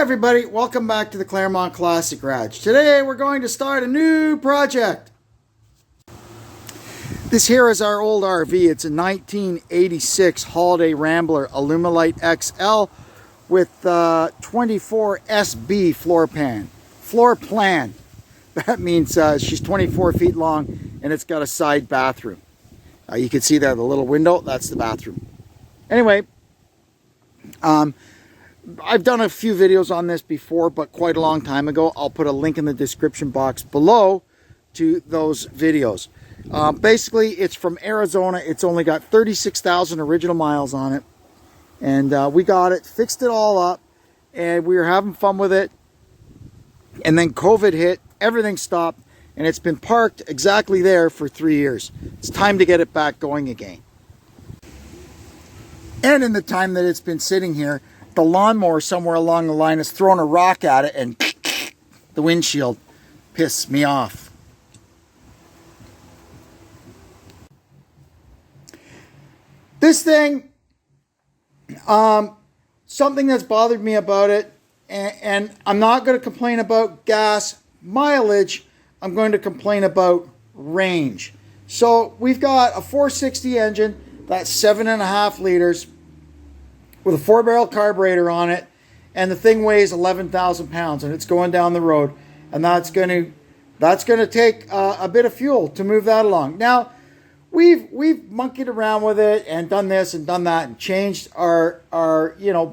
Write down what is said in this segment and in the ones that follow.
everybody, welcome back to the Claremont Classic Garage. Today we're going to start a new project. This here is our old RV. It's a 1986 Holiday Rambler Alumilite XL with 24 SB floor plan. That means she's 24 feet long and it's got a side bathroom. You can see there the little window, that's the bathroom. Anyway, I've done a few videos on this before, but quite a long time ago. I'll put a link in the description box below to those videos. Basically, it's from Arizona. It's only got 36,000 original miles on it. And we got it, fixed it all up, and we were having fun with it. And then COVID hit, everything stopped, and it's been parked exactly there for 3 years. It's time to get it back going again. And in the time that it's been sitting here, the lawnmower somewhere along the line has thrown a rock at it and the windshield pissed me off. This thing, something that's bothered me about it, and I'm not going to complain about gas mileage, I'm going to complain about range. So we've got a 460 engine, that's 7.5 liters, with a 4-barrel carburetor on it, and the thing weighs 11,000 pounds, and it's going down the road, and that's going to take a bit of fuel to move that along. Now, we've monkeyed around with it and done this and done that and changed our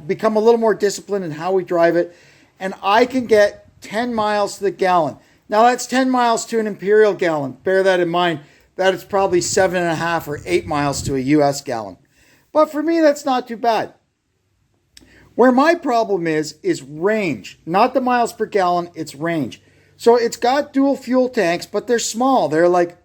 become a little more disciplined in how we drive it, and I can get 10 miles to the gallon. Now that's 10 miles to an imperial gallon. Bear that in mind. That is probably 7.5 or 8 miles to a US gallon. But for me, that's not too bad. Where my problem is range, not the miles per gallon, it's range. So it's got dual fuel tanks, but they're small. They're like,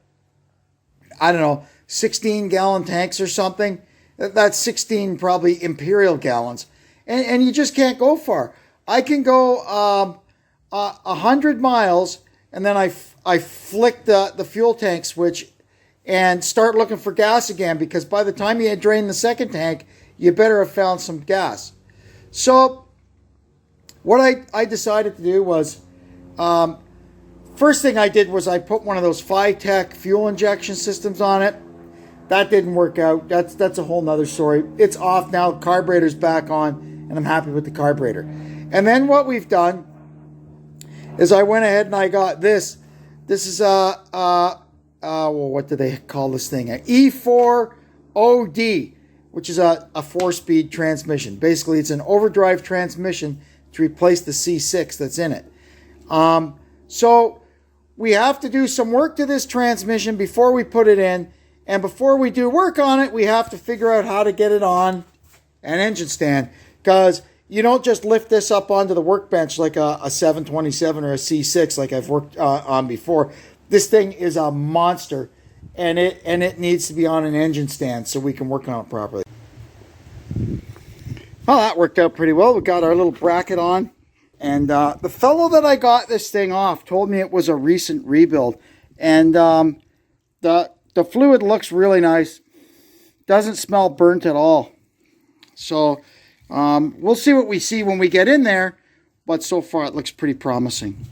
I don't know, 16-gallon tanks or something. That's 16 probably imperial gallons. And you just can't go far. I can go 100 miles, and then I flick the fuel tank switch and start looking for gas again, because by the time you drain the second tank, you better have found some gas. So what I decided to do was, first thing I did was I put one of those Phytech fuel injection systems on it. That didn't work out. That's a whole nother story. It's off now. The carburetor's back on, and I'm happy with the carburetor. And then what we've done is I went ahead and I got this. This is well, what do they call this thing? An E4OD. Which is a 4-speed transmission. Basically, it's an overdrive transmission to replace the C6 that's in it. So we have to do some work to this transmission before we put it in. And before we do work on it, we have to figure out how to get it on an engine stand. Because you don't just lift this up onto the workbench like a 727 or a C6 like I've worked on before. This thing is a monster. And it needs to be on an engine stand so we can work on it properly. Well, that worked out pretty well. We got our little bracket on. And the fellow that I got this thing off told me it was a recent rebuild. And the fluid looks really nice. Doesn't smell burnt at all. So we'll see what we see when we get in there. But so far it looks pretty promising.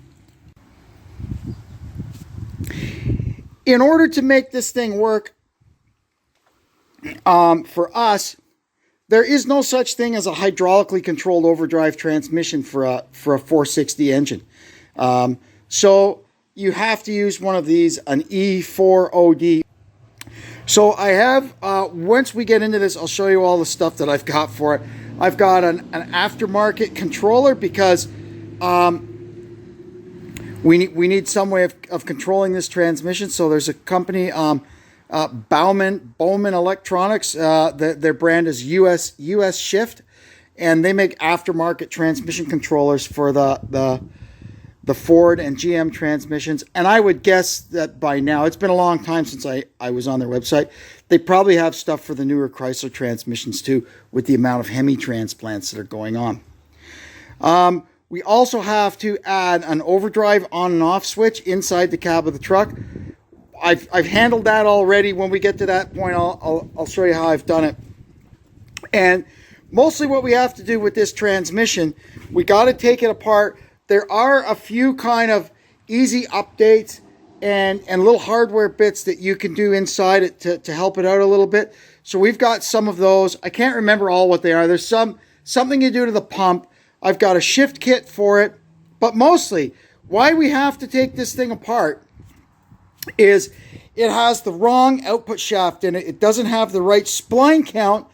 In order to make this thing work for us, there is no such thing as a hydraulically controlled overdrive transmission for a 460 engine. So you have to use one of these, an E4OD. So I have, once we get into this, I'll show you all the stuff that I've got for it. I've got an aftermarket controller because we need some way of controlling this transmission. So there's a company, Bowman Electronics. Their brand is US Shift, and they make aftermarket transmission controllers for the Ford and GM transmissions. And I would guess that by now, it's been a long time since I was on their website, they probably have stuff for the newer Chrysler transmissions too, with the amount of Hemi transplants that are going on. We also have to add an overdrive on and off switch inside the cab of the truck. I've handled that already. When we get to that point, I'll show you how I've done it. And mostly what we have to do with this transmission, we got to take it apart. There are a few kind of easy updates and little hardware bits that you can do inside it to help it out a little bit. So we've got some of those. I can't remember all what they are. There's something you do to the pump. I've got a shift kit for it. But mostly, why we have to take this thing apart is it has the wrong output shaft in it. It doesn't have the right spline count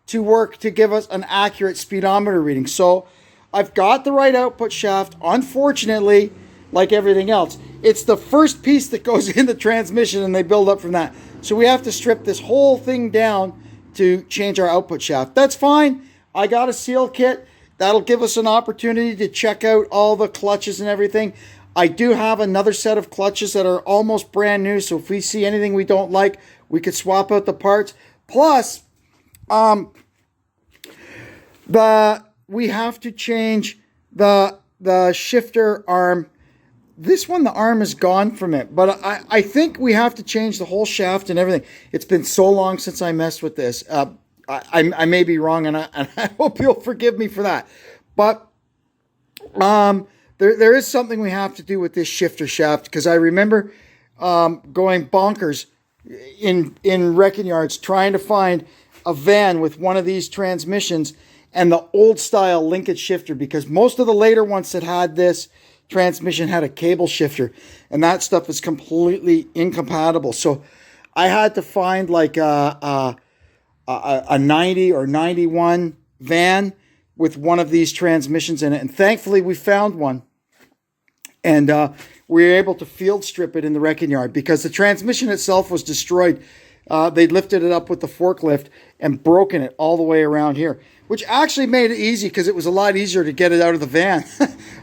to work to give us an accurate speedometer reading. So I've got the right output shaft. Unfortunately, like everything else, it's the first piece that goes in the transmission and they build up from that. So we have to strip this whole thing down to change our output shaft. That's fine. I got a seal kit. That'll give us an opportunity to check out all the clutches and everything. I do have another set of clutches that are almost brand new. So if we see anything we don't like, we could swap out the parts. Plus, we have to change the shifter arm. This one, the arm is gone from it, but I think we have to change the whole shaft and everything. It's been so long since I messed with this. I may be wrong, and I hope you'll forgive me for that. But there is something we have to do with this shifter shaft, because I remember going bonkers in wrecking yards trying to find a van with one of these transmissions and the old style linkage shifter, because most of the later ones that had this transmission had a cable shifter, and that stuff is completely incompatible. So I had to find like a 90 or 91 van with one of these transmissions in it, and thankfully we found one, and we were able to field strip it in the wrecking yard because the transmission itself was destroyed. They lifted it up with the forklift and broken it all the way around here, which actually made it easy because it was a lot easier to get it out of the van.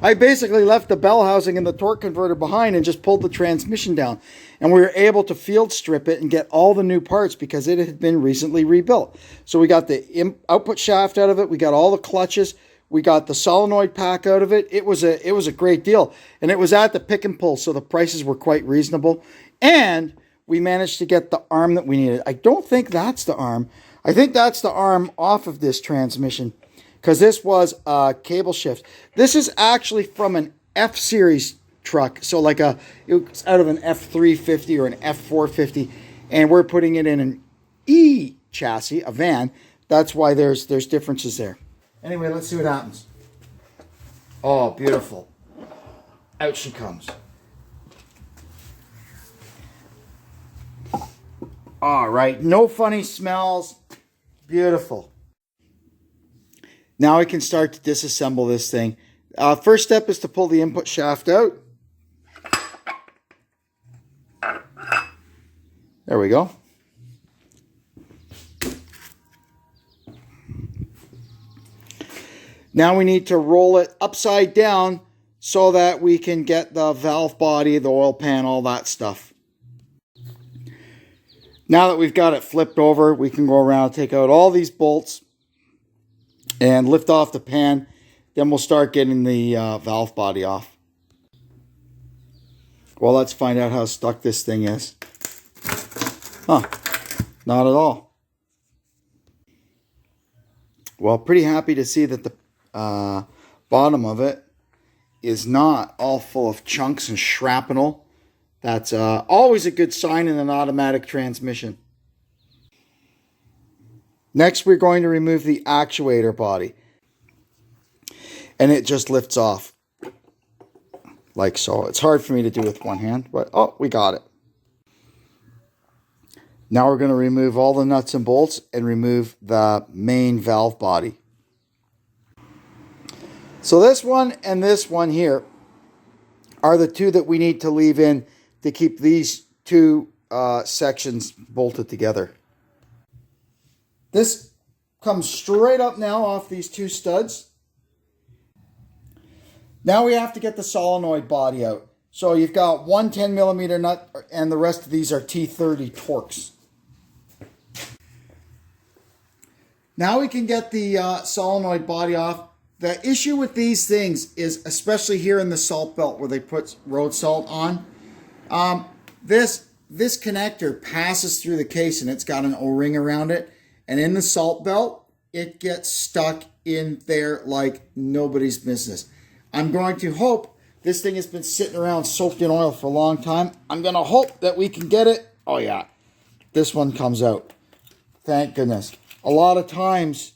I basically left the bell housing and the torque converter behind and just pulled the transmission down. And we were able to field strip it and get all the new parts because it had been recently rebuilt. So we got the output shaft out of it. We got all the clutches. We got the solenoid pack out of it. It was a great deal. And it was at the pick and pull, so the prices were quite reasonable. And we managed to get the arm that we needed. I don't think that's the arm. I think that's the arm off of this transmission, because this was a cable shift. This is actually from an F-Series truck. So like it's out of an F350 or an F450, and we're putting it in an E chassis, a van. That's why there's differences there. Anyway, let's see what happens. Oh, beautiful. Out she comes. All right, no funny smells. Beautiful. Now I can start to disassemble this thing. First step is to pull the input shaft out. There we go. Now we need to roll it upside down so that we can get the valve body, the oil pan, all that stuff. Now that we've got it flipped over, we can go around, take out all these bolts, and lift off the pan. Then we'll start getting the valve body off. Well, let's find out how stuck this thing is. Huh, not at all. Well, pretty happy to see that the bottom of it is not all full of chunks and shrapnel. That's always a good sign in an automatic transmission. Next, we're going to remove the actuator body. And it just lifts off. Like so. It's hard for me to do with one hand, but oh, we got it. Now we're going to remove all the nuts and bolts and remove the main valve body. So this one and this one here are the two that we need to leave in to keep these two sections bolted together. This comes straight up now off these two studs. Now we have to get the solenoid body out. So you've got one 10mm nut and the rest of these are T30 Torx. Now we can get the solenoid body off. The issue with these things is, especially here in the salt belt where they put road salt on, this connector passes through the case and it's got an O-ring around it. And in the salt belt, it gets stuck in there like nobody's business. I'm going to hope, this thing has been sitting around soaked in oil for a long time. I'm going to hope that we can get it. Oh yeah, this one comes out. Thank goodness. A lot of times,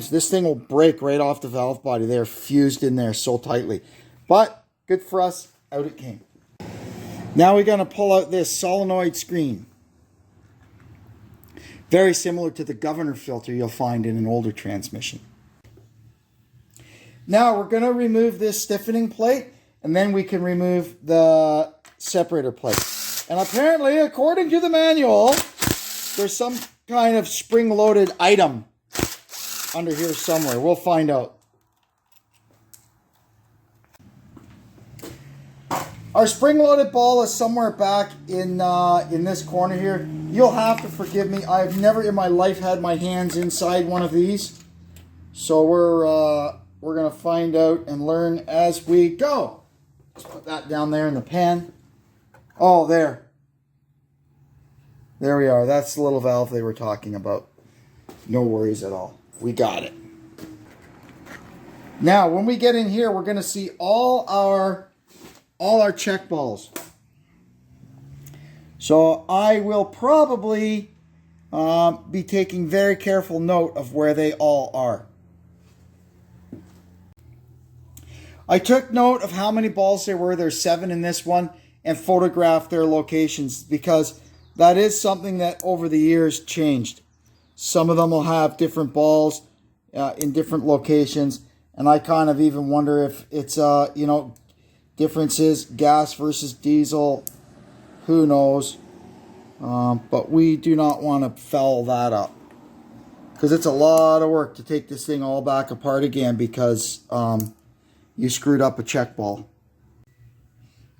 this thing will break right off the valve body. They're fused in there so tightly. But good for us, out it came. Now we're going to pull out this solenoid screen. Very similar to the governor filter you'll find in an older transmission. Now we're going to remove this stiffening plate, and then we can remove the separator plate. And apparently, according to the manual, there's some kind of spring-loaded item under here somewhere. We'll find out. Our spring-loaded ball is somewhere back in this corner here. You'll have to forgive me. I've never in my life had my hands inside one of these. So we're going to find out and learn as we go. Let's put that down there in the pan. Oh, there. There we are. That's the little valve they were talking about. No worries at all. We got it. Now, when we get in here, we're going to see all our check balls. So I will probably be taking very careful note of where they all are. I took note of how many balls there were. There's 7 in this one, and photographed their locations, because that is something that over the years changed. Some of them will have different balls in different locations, and I kind of even wonder if it's differences, gas versus diesel, who knows. But we do not want to foul that up, because it's a lot of work to take this thing all back apart again because you screwed up a check ball.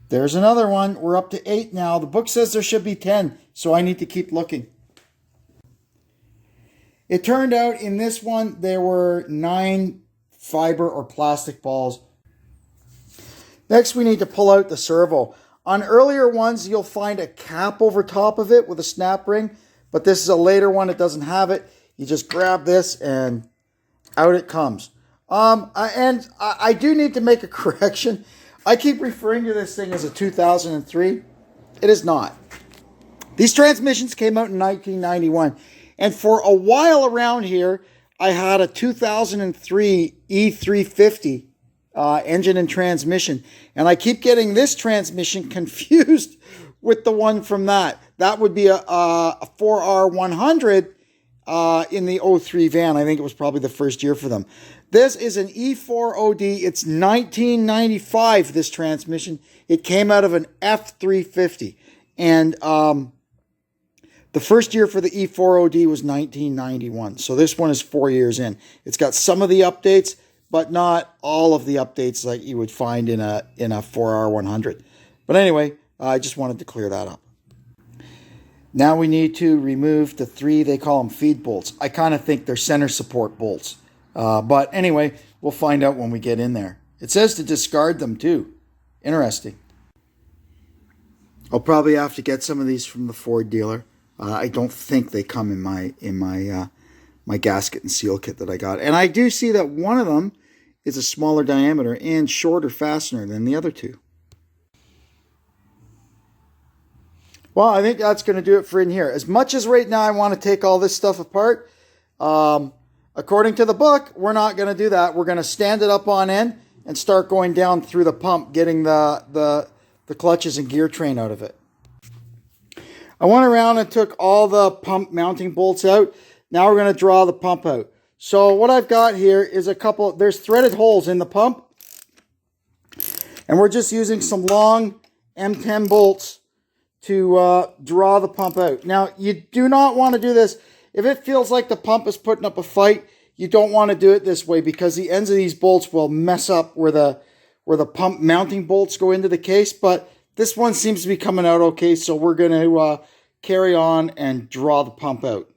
There's another one. We're up to 8 now. The book says there should be 10, so I need to keep looking. It turned out in this one there were 9 fiber or plastic balls. Next, we need to pull out the servo. On earlier ones, you'll find a cap over top of it with a snap ring, but this is a later one. It doesn't have it. You just grab this and out it comes. I do need to make a correction. I keep referring to this thing as a 2003. It is not. These transmissions came out in 1991. And for a while around here, I had a 2003 E350 engine and transmission. And I keep getting this transmission confused with the one from that. That would be a 4R100 in the 03 van. I think it was probably the first year for them. This is an E4OD. It's 1995, this transmission. It came out of an F350. And the first year for the E4OD was 1991. So this one is 4 years in. It's got some of the updates, but not all of the updates like you would find in a 4R100. But anyway, I just wanted to clear that up. Now we need to remove the 3, they call them feed bolts. I kind of think they're center support bolts. But anyway, we'll find out when we get in there. It says to discard them too. Interesting. I'll probably have to get some of these from the Ford dealer. I don't think they come in my gasket and seal kit that I got. And I do see that one of them is a smaller diameter and shorter fastener than the other 2. Well, I think that's going to do it for in here. As much as right now I want to take all this stuff apart, according to the book, we're not going to do that. We're going to stand it up on end and start going down through the pump, getting the clutches and gear train out of it. I went around and took all the pump mounting bolts out. Now we're going to draw the pump out. So what I've got here is there's threaded holes in the pump. And we're just using some long M10 bolts to draw the pump out. Now, you do not want to do this. If it feels like the pump is putting up a fight, you don't want to do it this way, because the ends of these bolts will mess up where the pump mounting bolts go into the case. But this one seems to be coming out okay, so we're going to carry on and draw the pump out.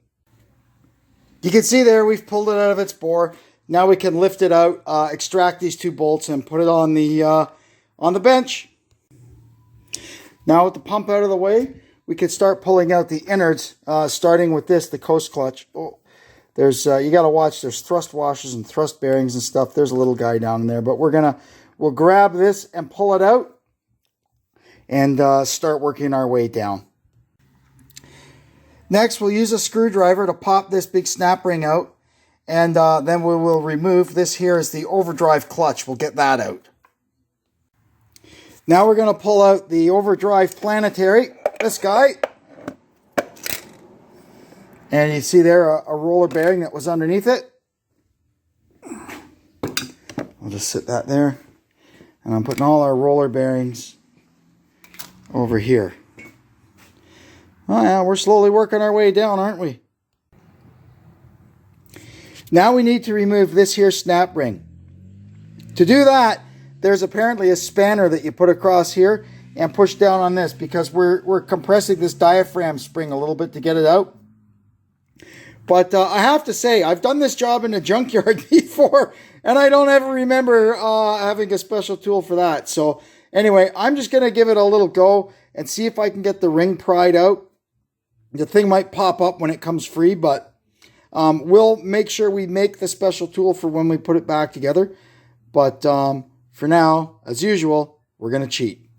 You can see there we've pulled it out of its bore. Now we can lift it out, extract these 2 bolts, and put it on the bench. Now with the pump out of the way, we can start pulling out the innards, starting with this, the coast clutch. Oh, There's you got to watch. There's thrust washers and thrust bearings and stuff. There's a little guy down in there, but we'll grab this and pull it out and start working our way down. Next, we'll use a screwdriver to pop this big snap ring out, and then we will remove this. Here is the overdrive clutch. We'll get that out. Now we're going to pull out the overdrive planetary, this guy. And you see there a roller bearing that was underneath it. I'll just sit that there. And I'm putting all our roller bearings over here. Oh yeah, we're slowly working our way down, aren't we? Now we need to remove this here snap ring. To do that, there's apparently a spanner that you put across here and push down on this, because we're compressing this diaphragm spring a little bit to get it out. But I have to say, I've done this job in a junkyard before, and I don't ever remember having a special tool for that. So anyway, I'm just going to give it a little go and see if I can get the ring pried out. The thing might pop up when it comes free, but we'll make sure we make the special tool for when we put it back together. But for now, as usual, we're going to cheat.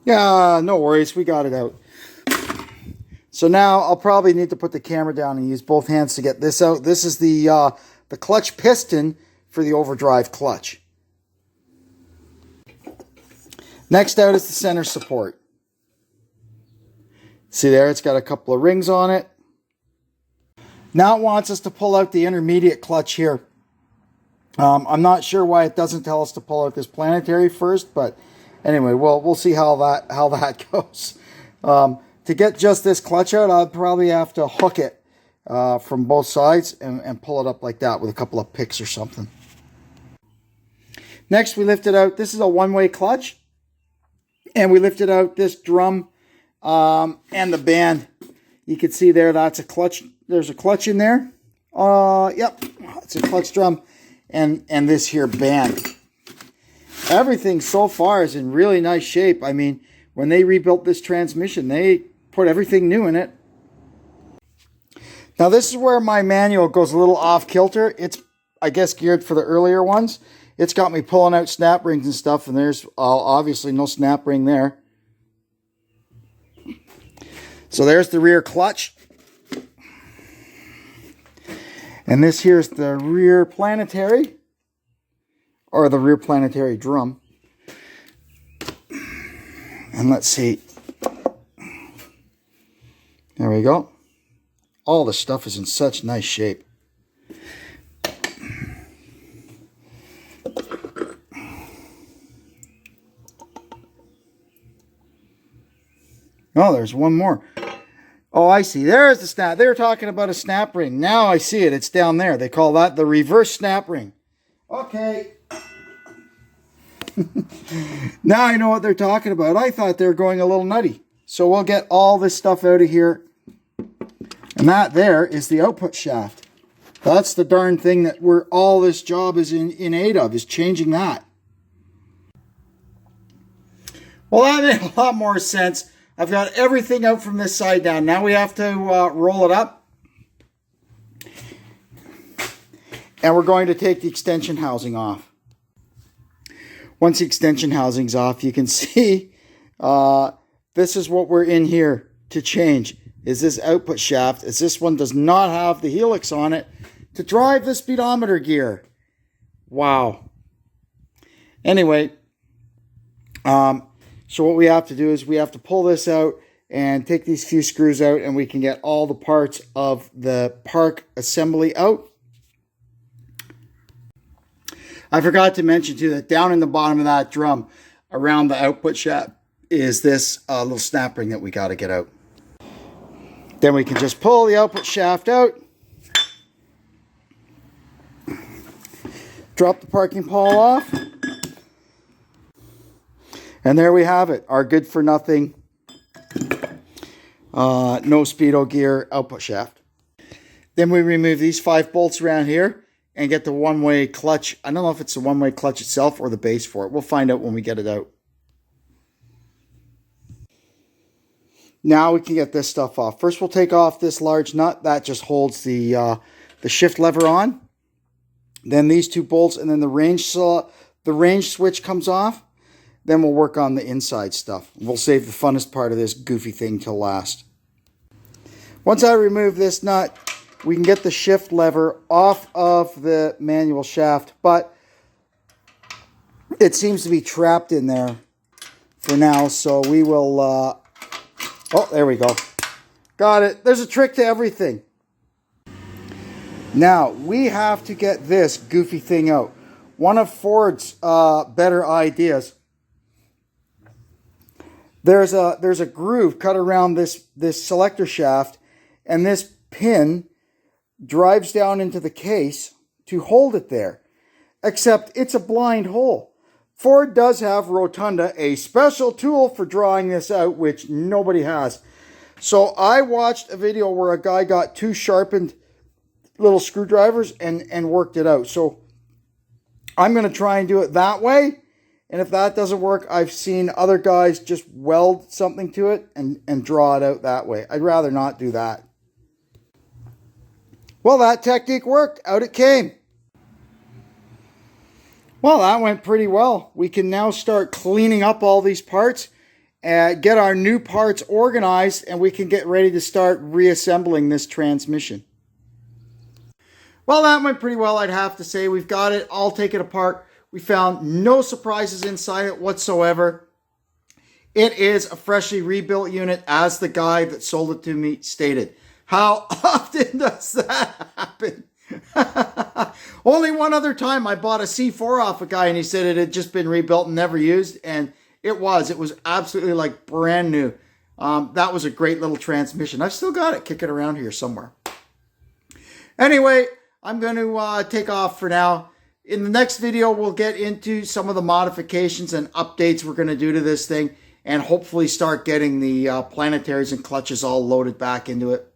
Yeah, no worries. We got it out. So now I'll probably need to put the camera down and use both hands to get this out. This is the clutch piston for the overdrive clutch. Next out is the center support. See there, it's got a couple of rings on it. Now it wants us to pull out the intermediate clutch here. I'm not sure why it doesn't tell us to pull out this planetary first, but anyway, we'll see how that goes. To get just this clutch out, I'll probably have to hook it from both sides and pull it up like that with a couple of picks or something. Next, we lifted out, this is a one-way clutch, and we lifted out this drum and the band. You can see there, that's a clutch. There's a clutch in there. Yep, it's a clutch drum and this here band. Everything so far is in really nice shape. I mean, when they rebuilt this transmission, they put everything new in it. Now this is where my manual goes a little off kilter. It's, I guess, geared for the earlier ones. It's got me pulling out snap rings and stuff, and there's obviously no snap ring there. So there's the rear clutch. And this here's the rear planetary, or the rear planetary drum. And let's see. There we go. All the stuff is in such nice shape. Oh, there's one more. Oh, I see. There's the snap. They were talking about a snap ring. Now I see it. It's down there. They call that the reverse snap ring. Okay. Now I know what they're talking about. I thought they were going a little nutty. So we'll get all this stuff out of here. And that there is the output shaft. That's the darn thing that all this job is in aid of, is changing that. Well, that made a lot more sense. I've got everything out from this side down. Now we have to roll it up. And we're going to take the extension housing off. Once the extension housing's off, you can see this is what we're in here to change. Is this output shaft, as this one does not have the helix on it to drive the speedometer gear. Wow. Anyway, so what we have to do is we have to pull this out and take these few screws out, and we can get all the parts of the park assembly out. I forgot to mention too that down in the bottom of that drum around the output shaft is this little snap ring that we got to get out. Then we can just pull the output shaft out, drop the parking pole off, and there we have it, our good for nothing, no speedo gear output shaft. Then we remove these 5 bolts around here and get the one-way clutch. I don't know if it's the one-way clutch itself or the base for it. We'll find out when we get it out. Now we can get this stuff off. First we'll take off this large nut. That just holds the the shift lever on, then these two bolts, and then the range switch comes off. Then we'll work on the inside stuff. We'll save the funnest part of this goofy thing till last. Once I remove this nut, we can get the shift lever off of the manual shaft, but it seems to be trapped in there for now, so we will, oh, there we go. Got it. There's a trick to everything. Now, we have to get this goofy thing out. One of Ford's better ideas, there's a groove cut around this selector shaft, and this pin drives down into the case to hold it there. Except it's a blind hole. Ford does have Rotunda, a special tool for drawing this out, which nobody has. So I watched a video where a guy got two sharpened little screwdrivers and worked it out. So I'm going to try and do it that way. And if that doesn't work, I've seen other guys just weld something to it and draw it out that way. I'd rather not do that. Well, that technique worked. Out it came. Well, that went pretty well. We can now start cleaning up all these parts and get our new parts organized, and we can get ready to start reassembling this transmission. Well, that went pretty well, I'd have to say. We've got it all taken apart. We found no surprises inside it whatsoever. It is a freshly rebuilt unit, as the guy that sold it to me stated. How often does that happen? Only one other time I bought a C4 off a guy and he said it had just been rebuilt and never used, and it was absolutely like brand new. That was a great little transmission. I've still got it kicking around here somewhere. Anyway, I'm going to take off for now. In the next video, we'll get into some of the modifications and updates we're going to do to this thing, and hopefully start getting the planetaries and clutches all loaded back into it.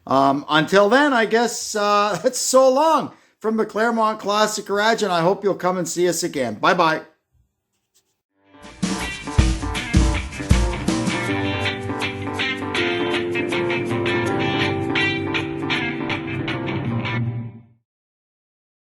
Until then, I guess that's so long from the Claremont Classic Garage, and I hope you'll come and see us again. Bye-bye.